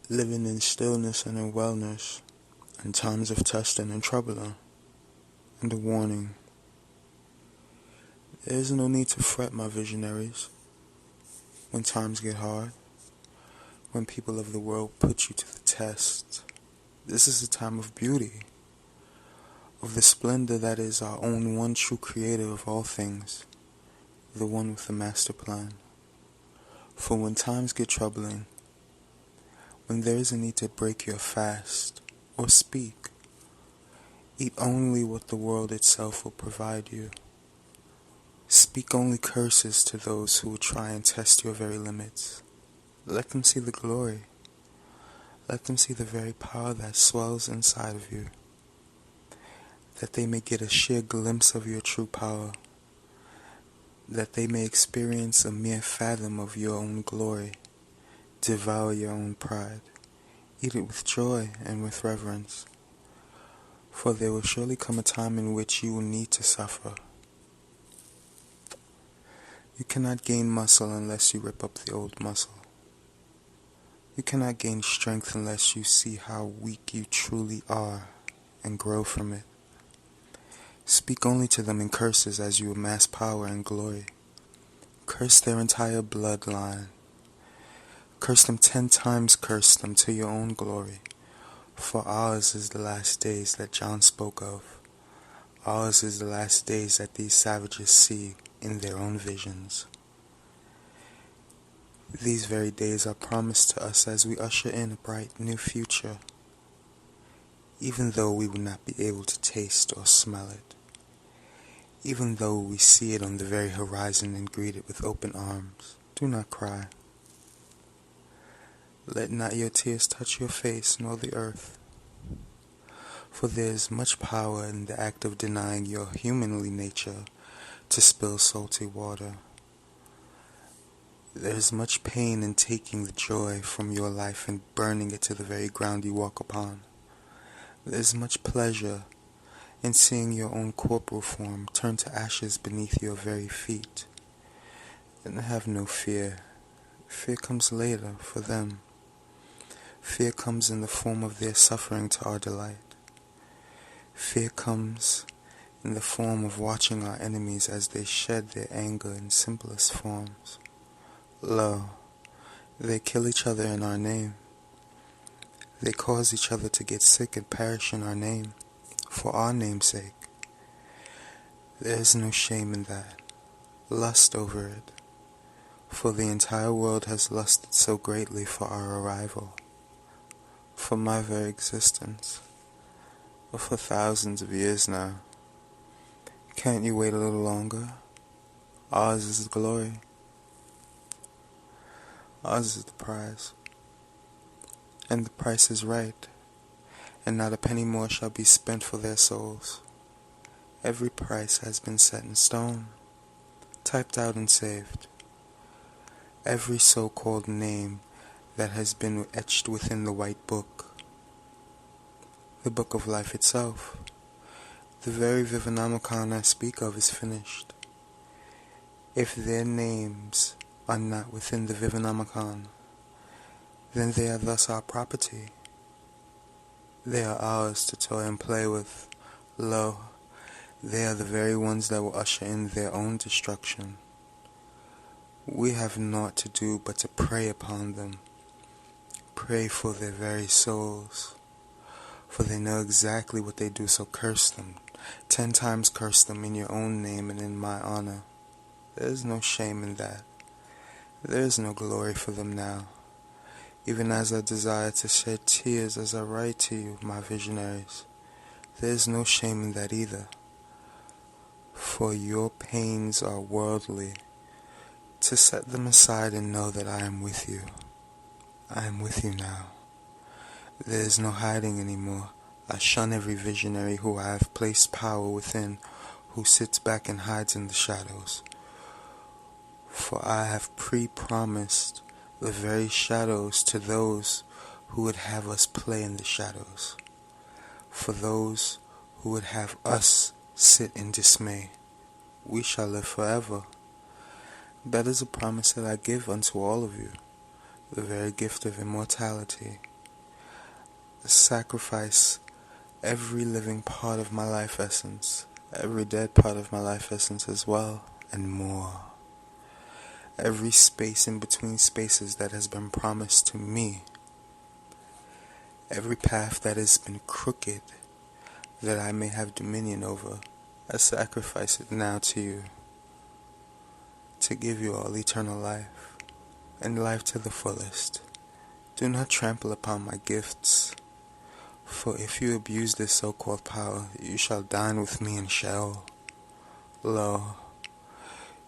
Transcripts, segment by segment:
living in stillness and in wellness, in times of testing and troubling, and a warning. There is no need to fret, my visionaries, when times get hard, when people of the world put you to the test. This is a time of beauty, of the splendor that is our own one true creator of all things, the one with the master plan. For when times get troubling, when there is a need to break your fast or speak, eat only what the world itself will provide you. Speak only curses to those who will try and test your very limits. Let them see the glory. Let them see the very power that swells inside of you, that they may get a sheer glimpse of your true power, that they may experience a mere fathom of your own glory, devour your own pride, eat it with joy and with reverence, for there will surely come a time in which you will need to suffer. You cannot gain muscle unless you rip up the old muscle. You cannot gain strength unless you see how weak you truly are and grow from it. Speak only to them in curses as you amass power and glory. Curse their entire bloodline. Curse them 10 times, curse them to your own glory. For ours is the last days that John spoke of. Ours is the last days that these savages see in their own visions. These very days are promised to us as we usher in a bright new future, even though we will not be able to taste or smell it, even though we see it on the very horizon and greet it with open arms. Do not cry. Let not your tears touch your face nor the earth, for there is much power in the act of denying your humanly nature to spill salty water. There is much pain in taking the joy from your life and burning it to the very ground you walk upon. There is much pleasure in seeing your own corporal form turn to ashes beneath your very feet. And have no fear. Fear comes later for them. Fear comes in the form of their suffering to our delight. Fear comes in the form of watching our enemies as they shed their anger in simplest forms. Lo, they kill each other in our name. They cause each other to get sick and perish in our name, for our name's sake. There is no shame in that. Lust over it, for the entire world has lusted so greatly for our arrival, for my very existence, for thousands of years now. Can't you wait a little longer? Ours is the glory. Ours is the prize. And the price is right, and not a penny more shall be spent for their souls. Every price has been set in stone, typed out and saved. Every so-called name that has been etched within the white book, the book of life itself, the very Vivenomicon I speak of is finished. If their names are not within the Vivenomicon, then they are thus our property. They are ours to toy and play with. Lo, they are the very ones that will usher in their own destruction. We have naught to do but to prey upon them, pray for their very souls, for they know exactly what they do, so curse them, 10 times curse them in your own name and in my honor. There is no shame in that. There is no glory for them now, even as I desire to shed tears as I write to you, my visionaries. There is no shame in that either, for your pains are worldly. To set them aside and know that I am with you. I am with you now. There is no hiding anymore. I shun every visionary who I have placed power within, who sits back and hides in the shadows. For I have pre-promised the very shadows to those who would have us play in the shadows, for those who would have us sit in dismay. We shall live forever. That is a promise that I give unto all of you, the very gift of immortality. sacrifice every living part of my life essence, every dead part of my life essence as well, and more. Every space in between spaces that has been promised to me, every path that has been crooked that I may have dominion over, I sacrifice it now to you, to give you all eternal life, and life to the fullest. Do not trample upon my gifts, for if you abuse this so-called power, you shall dine with me in Sheol. Lo,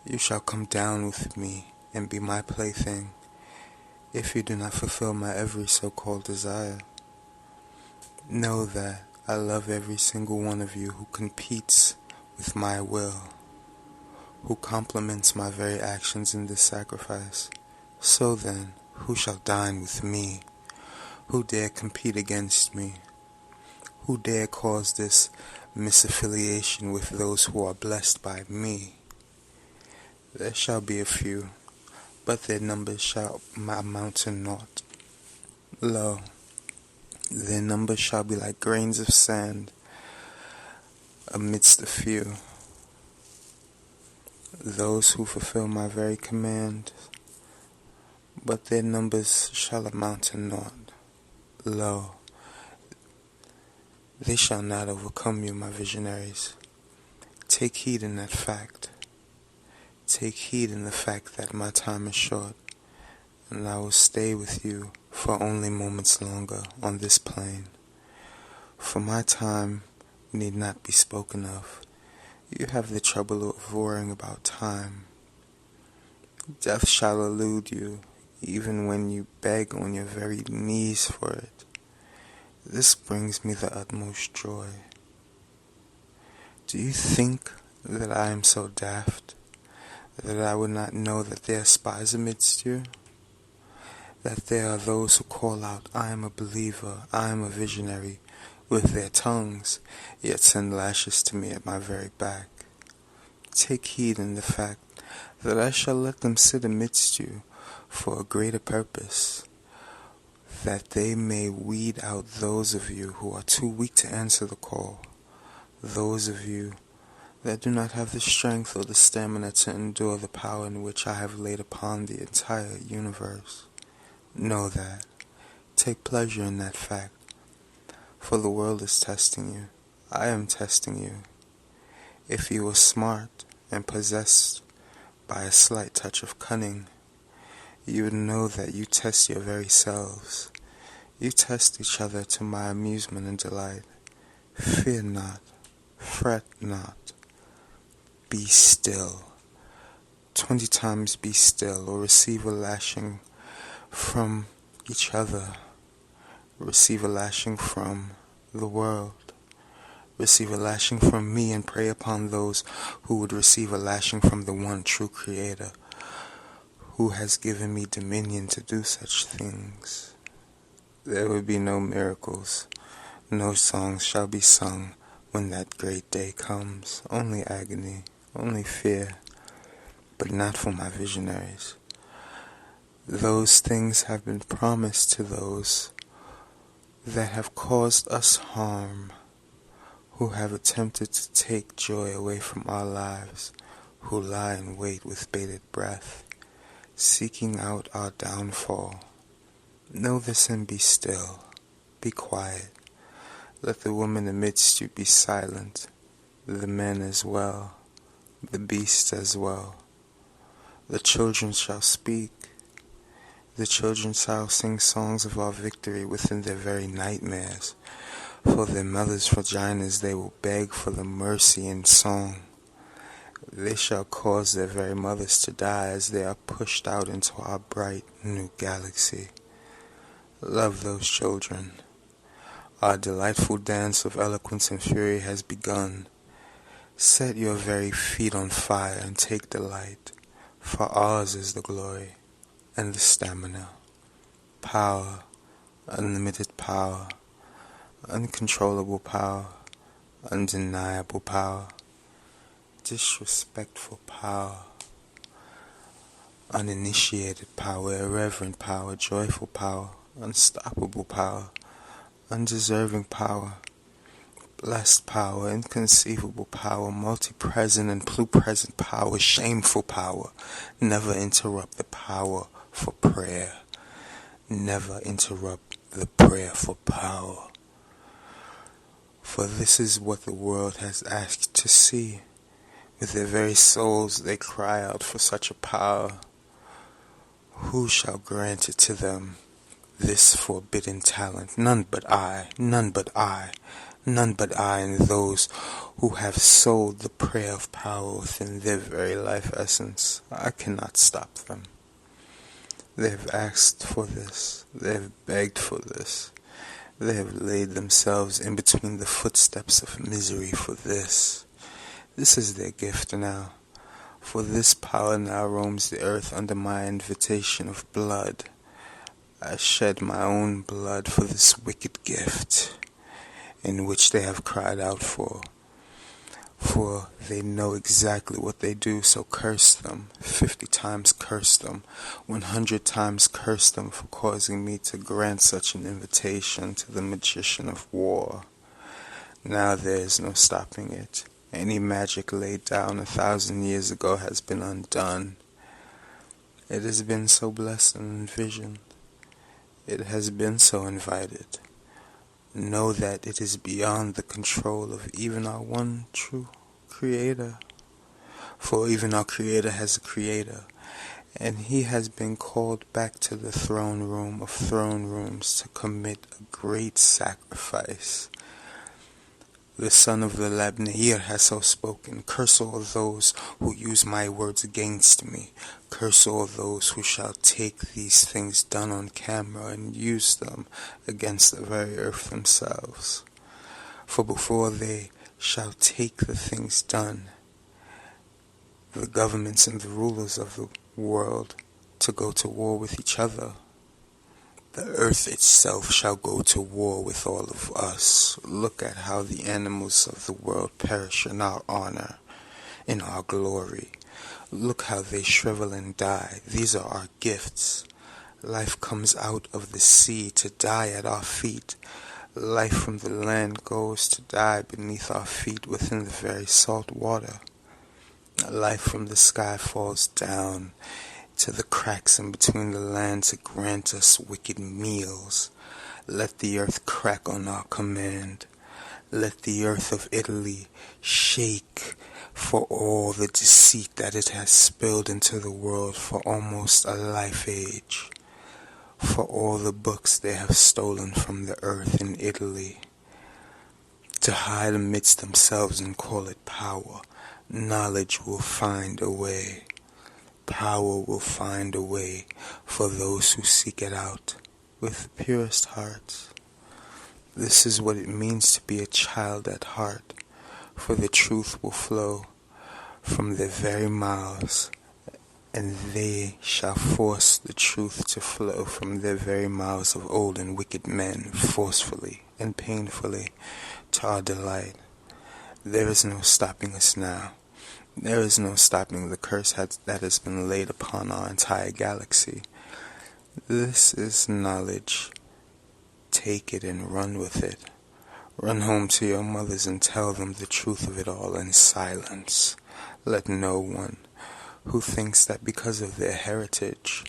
you shall come down with me and be my plaything, if you do not fulfill my every so-called desire. Know that I love every single one of you who competes with my will, who complements my very actions in this sacrifice. So then, who shall dine with me? Who dare compete against me? Who dare cause this misaffiliation with those who are blessed by me? There shall be a few, but their numbers shall amount to naught. Lo, their numbers shall be like grains of sand amidst a few. Those who fulfill my very command, but their numbers shall amount to naught. Lo, they shall not overcome you, my visionaries. Take heed in that fact. Take heed in the fact that my time is short, and I will stay with you for only moments longer on this plane. For my time need not be spoken of. You have the trouble of worrying about time. Death shall elude you, even when you beg on your very knees for it. This brings me the utmost joy. Do you think that I am so daft that I would not know that there are spies amidst you? That there are those who call out, I am a believer, I am a visionary, with their tongues, yet send lashes to me at my very back. Take heed in the fact that I shall let them sit amidst you for a greater purpose, that they may weed out those of you who are too weak to answer the call, those of you that do not have the strength or the stamina to endure the power in which I have laid upon the entire universe. Know that. Take pleasure in that fact, for the world is testing you. I am testing you. If you are smart and possessed by a slight touch of cunning, you would know that you test your very selves. You test each other to my amusement and delight. Fear not, fret not, be still. 20 times be still, or receive a lashing from each other. Receive a lashing from the world. Receive a lashing from me, and prey upon those who would receive a lashing from the one true Creator, who has given me dominion to do such things. There will be no miracles, no songs shall be sung when that great day comes. Only agony, only fear, but not for my visionaries. Those things have been promised to those that have caused us harm, who have attempted to take joy away from our lives, who lie in wait with bated breath, seeking out our downfall. Know this and be still, be quiet. Let the woman amidst you be silent, the men as well, the beasts as well. The children shall speak. The children shall sing songs of our victory within their very nightmares. For their mothers' vaginas they will beg for the mercy in song. They shall cause their very mothers to die as they are pushed out into our bright new galaxy. Love those children. Our delightful dance of eloquence and fury has begun. Set your very feet on fire and take delight, for ours is the glory and the stamina. Power, unlimited power, uncontrollable power, undeniable power, disrespectful power, uninitiated power, irreverent power, joyful power, unstoppable power, undeserving power, blessed power, inconceivable power, multi-present and plupresent power, shameful power. Never interrupt the power for prayer. Never interrupt the prayer for power. For this is what the world has asked to see. With their very souls they cry out for such a power. Who shall grant it to them, this forbidden talent? None but I, none but I, none but I, and those who have sold the prayer of power within their very life essence. I cannot stop them. They have asked for this, they have begged for this. They have laid themselves in between the footsteps of misery for this. This is their gift now. For this power now roams the earth under my invitation of blood. I shed my own blood for this wicked gift, in which they have cried out for. For they know exactly what they do, so curse them. 50 times curse them. 100 times curse them for causing me to grant such an invitation to the magician of war. Now there is no stopping it. Any magic laid down 1,000 years ago has been undone. It has been so blessed and envisioned. It has been so invited. Know that it is beyond the control of even our one true Creator. For even our Creator has a Creator, and He has been called back to the throne room of throne rooms to commit a great sacrifice. The son of the Labneir has so spoken. Curse all those who use my words against me. Curse all those who shall take these things done on camera and use them against the very earth themselves. For before they shall take the things done, the governments and the rulers of the world to go to war with each other, the earth itself shall go to war with all of us. Look at how the animals of the world perish in our honor, in our glory. Look how they shrivel and die. These are our gifts. Life comes out of the sea to die at our feet. Life from the land goes to die beneath our feet within the very salt water. Life from the sky falls down to the cracks in between the land to grant us wicked meals. Let the earth crack on our command. Let the earth of Italy shake for all the deceit that it has spilled into the world for almost a life age. For all the books they have stolen from the earth in Italy to hide amidst themselves and call it power. Knowledge will find a way. Power will find a way for those who seek it out with the purest hearts. This is what it means to be a child at heart, for the truth will flow from their very mouths, and they shall force the truth to flow from their very mouths of old and wicked men, forcefully and painfully, to our delight. There is no stopping us now. There is no stopping the curse that has been laid upon our entire galaxy. This is knowledge. Take it and run with it. Run home to your mothers and tell them the truth of it all in silence. Let no one who thinks that because of their heritage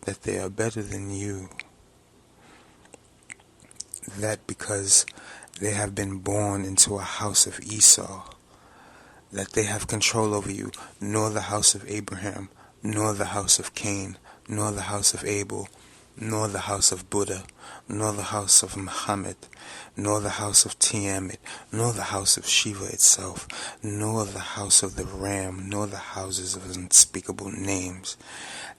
that they are better than you, that because they have been born into a house of Esau, that they have control over you, nor the house of Abraham, nor the house of Cain, nor the house of Abel, nor the house of Buddha, nor the house of Muhammad, nor the house of Tiamat, nor the house of Shiva itself, nor the house of the Ram, nor the houses of unspeakable names,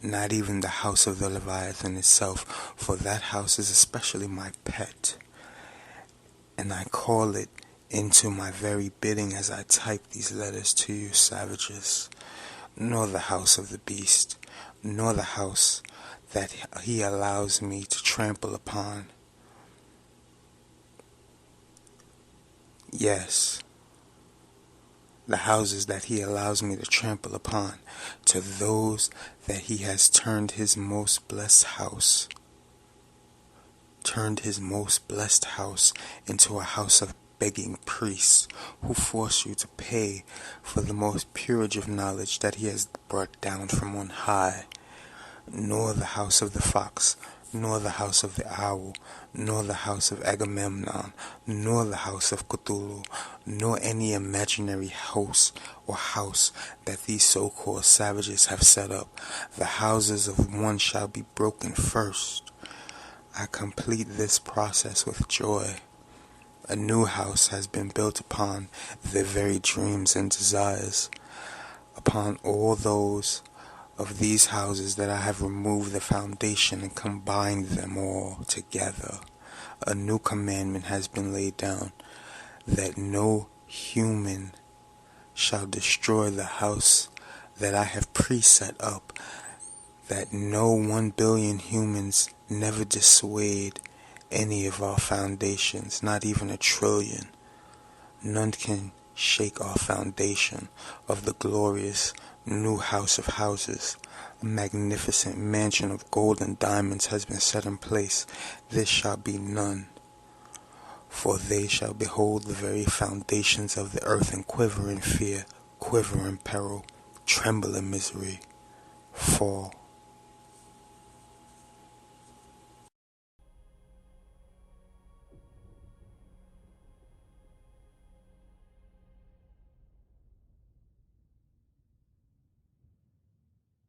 not even the house of the Leviathan itself, for that house is especially my pet, and I call it into my very bidding as I type these letters to you savages, nor the house of the beast, nor the house that he allows me to trample upon. Yes, the houses that he allows me to trample upon, to those that he has turned his most blessed house turned his most blessed house into a house of begging priests, who force you to pay for the most peerage of knowledge that he has brought down from on high. Nor the house of the fox, nor the house of the owl, nor the house of Agamemnon, nor the house of Cthulhu, nor any imaginary house or house that these so-called savages have set up. The houses of one shall be broken first. I complete this process with joy. A new house has been built upon their very dreams and desires. Upon all those of these houses that I have removed the foundation and combined them all together, a new commandment has been laid down, that no human shall destroy the house that I have pre-set up, that no 1 billion humans never dissuade any of our foundations, not even 1,000,000,000. None can shake our foundation of the glorious new house of houses. A magnificent mansion of gold and diamonds has been set in place. This shall be none. For they shall behold the very foundations of the earth and quiver in fear, quiver in peril, tremble in misery, fall.